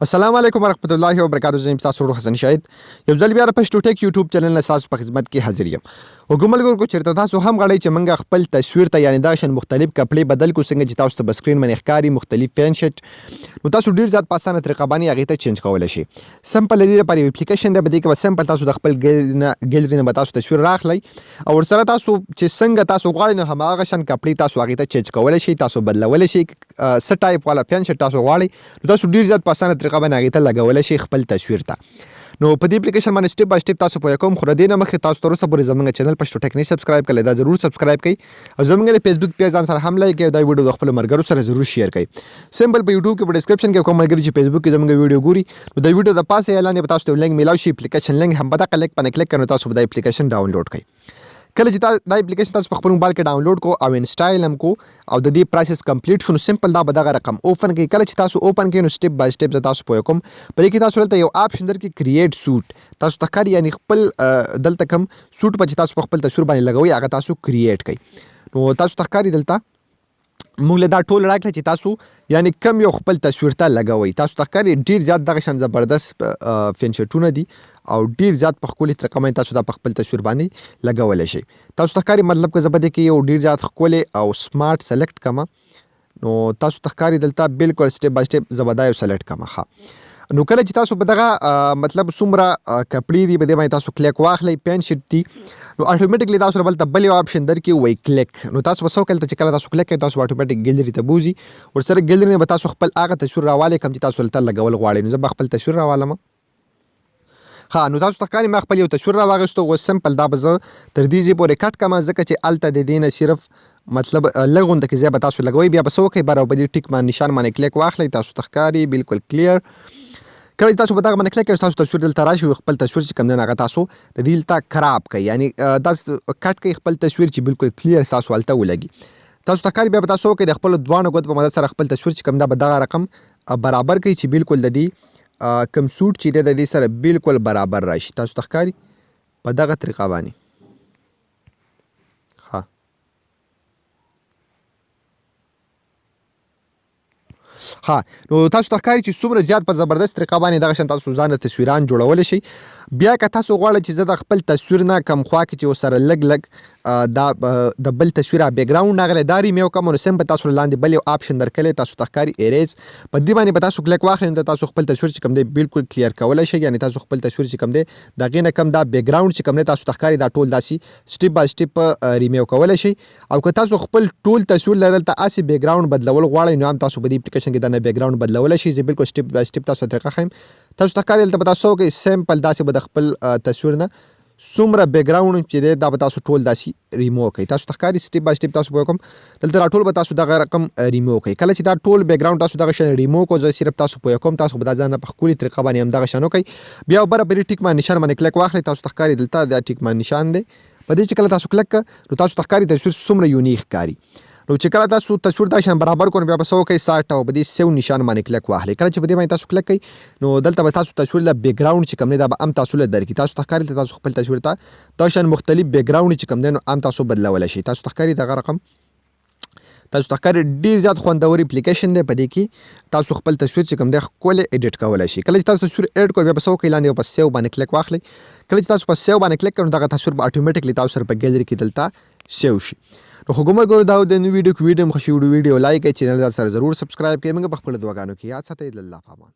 السلام علیکم ورحمۃ الله وبرکاتہ. زه تاسو ورو حسن شاهد یو ځل بیا په پښتو ټیک یوټیوب چینل نه تاسو په خدمت کې حاضر یم. وګوري کو چیرته تاسو هم غواړئ چې موږ خپل تصویر ته یعنی دا شن مختلف کپړې بدل کو څنګه چې تاسو ته سکرین باندې ښکاری مختلف پین شټ نو تاسو ډیر زیات په اسانه طریقه باندې هغه ته چینج کولای شئ. سمپل دی لپاره یو اپلیکیشن دی بده کې سمپل تاسو د خپل ګیلری نه تاسو تصویر راخلی او ورسره تاسو چې څنګه تاسو غواړئ نو هماغه شان کپړې تاسو هغه ته چینج کولای شئ تاسو بدلولای شئ څه ټایپ والا پین شټ تاسو غواړئ نو تاسو ډیر زیات په اسانه طریقه باندې هغه ته لګولای شئ خپل تصویر ته. نو په دې اپلیکیشن باندې سټپ بای سټپ تاسو پوهه کوم خو ردی نه مخکې تاسو تر اوسه پورې زموږ چینل پښتو ټیک نه سبسکرایب کړئ دا ضرور سبسکرایب کړئ او زموږ له فیسبوک پیج ځان سره هم لایک کړئ دا ویډیو د خپل مرګرو سره ضرور شیر کړئ. سمپل په یوټیوب کې په ډسکرپشن کې کوم مرګري چې فیسبوک کې زموږ ویډیو ګوري نو دا ویډیو د پاسه اعلان په تاسو ته لینک میلاو شي اپلیکیشن لینک هم پتا کلیک باندې کلیک کړئ تاسو به دا اپلیکیشن ډاونلوډ کړئ. کله چې دا اپلیکیشن تاسو په خپل موبایل کې ډاونلوډ کو او انسټال هم کو او د دې پروسس کمپلیټ شونه سمپل دا به دغه رقم اوپن کړئ. کله چې تاسو اوپن کړئ نو سټپ بای سټپ تاسو پوهه کوم پرې کې تاسو دلته یو آپشن درکې کریټ سوټ تاسو تخکاری یعنی خپل دلته کوم سوټ په تاسو په خپل تصویر باندې لګوي هغه تاسو کریټ کړئ. نو تاسو تخکاری دلته موږ له دا ټول راکړه چې تاسو یعنی کم یو خپل تصویر ته لګوي تاسو تخکاری ډیر زیات دغه شان زبردست فینچرټونه دي او ډیر زیات په خولي طریقه باندې تاسو دا په خپل تصویر باندې لګولای شئ. تاسو تخکاری مطلب که زبده کې یو ډیر زیات خولي او سمارټ سلیکټ کما نو تاسو تخکاری دلته بالکل سټپ بای سټپ زبده یو سلیکټ کما ها. نو کله چې تاسو په دغه مطلب څومره کپړې دي بده باندې تاسو کلیک واخلئ پین شټ دي نو اتوماتیکلی تاسو بل ته بل یو آپشن درکې وای کلیک نو تاسو په سو کله چې کله تاسو کلیک کوئ تاسو اتوماتیک ګیلری ته بوزي ورسره ګیلری نه به تاسو خپل هغه تصویر راواله کوم چې تاسو لته لګول غواړئ نو زه خپل تصویر راوالم. ها نو تاسو تخکاری ما خپل یو تصویر راوغستو و سمپل دا به زه تر دې ځې پورې کټ کما ځکه چې الته د دینه صرف مطلب لغون د کې ځای به تاسو لګوي بیا به سو کوي برابر د ټیک باندې نشان باندې کلیک واخلئ تاسو تخکاری بالکل کلیر. کله تاسو په دغه باندې کلیک کوئ تاسو تصویر دلته راشي خپل تصویر چې کوم نه هغه تاسو د دې دلته خراب کړئ یعنی تاسو کټ کوي خپل تصویر چې بالکل کلیر تاسو ولته ولګي تاسو تخکاری بیا تاسو کوي د خپل دوانو غوډ په مدد سره خپل تصویر چې کوم دا به دغه رقم برابر کوي چې بالکل د دې کم سوټ چې د دې سره بالکل برابر راشي تاسو تخکاری په دغه طریقه باندې ها نو تاسو تخکاری چې څومره زیات په زبردست طریقه باندې دغه شان تاسو ځان تصویران جوړول شي بیا که تاسو غواړئ چې زه د خپل تصویر نه کم خوا کې چې سره لګ دا د بل تصویر بیک گراوند نغله داري میو کوم نو سم په تاسو لاندې بل یو آپشن درکړي تاسو تخکاری اریز په دې باندې په تاسو کلیک واخلئ نو تاسو خپل تصویر چې کوم دی بالکل کلیر کولای شئ یعنی تاسو خپل تصویر چې کوم دی دغه نه کم دا بیک گراوند چې کوم دی تاسو تخکاری دا ټول داسي سټپ بای سټپ ریمیو کولای شئ او که تاسو خپل ټول تصویر لرل ته اسی بیک گراوند بدلول غواړئ نو هم تاسو په دې اپلیکیشن کې دا بیک گراوند بدلول شي زه بالکل سټپ بای سټپ تاسو طریقه خیم تاسو تخکاری دلته تاسو کې سمپل داسې به د خپل تصویر نه څومره بیک گراوند چې دی دا به تاسو ټول داسې ریمو کوئ تاسو تخکاری سټپ بای سټپ تاسو کوم دلته ټول به تاسو دغه رقم ریمو کوئ. کله چې دا ټول بیک گراوند تاسو دغه شان ریمو کو زه صرف تاسو کوم تاسو به دا ځان په خولي طریقه باندې هم دغه شانو کوي بیا برابر ټیک باندې نشان باندې کلیک واخلئ تاسو تخکاری دلته دا ټیک باندې نشان دی په دې چې کله تاسو کلیک نو تاسو تخکاری تصویر څومره یونیک کاری نو چې کله تاسو تصویر دا شان برابر کړئ بیا به سو کوي 60 او بده سیو نشان باندې کلیک واخلئ. کله چې بده باندې تاسو کلیک کوئ نو دلته به تاسو تصویر له بیک گراوند چې کوم نه دا به ام تاسو له درکې تاسو تخکاری ته تاسو خپل تصویر ته دا شان مختلف بیک گراوند چې کوم نه ام تاسو بدلول شي تاسو تخکاری دغه رقم تاسو تخکاری ډیر زیات خوندور اپلیکیشن دی په دې کې تاسو خپل تصویر چې کوم دی خپل ایډیټ کولای شئ. کله چې تاسو تصویر ایډ کوئ بیا به سو کوي لاندې په سیو باندې کلیک واخلئ کله چې تاسو په سیو باندې کلیک کړئ دغه تصویر به اتوماتیکلی تاسو سره په ګیلری کې دلته سیو شي. نو وګورئ دا د نو ویډیو لایک کړئ چینل سره ضرور سبسکرایب کړئ موږ په خپل دعاګانو کې یاد ساتئ الله پامان.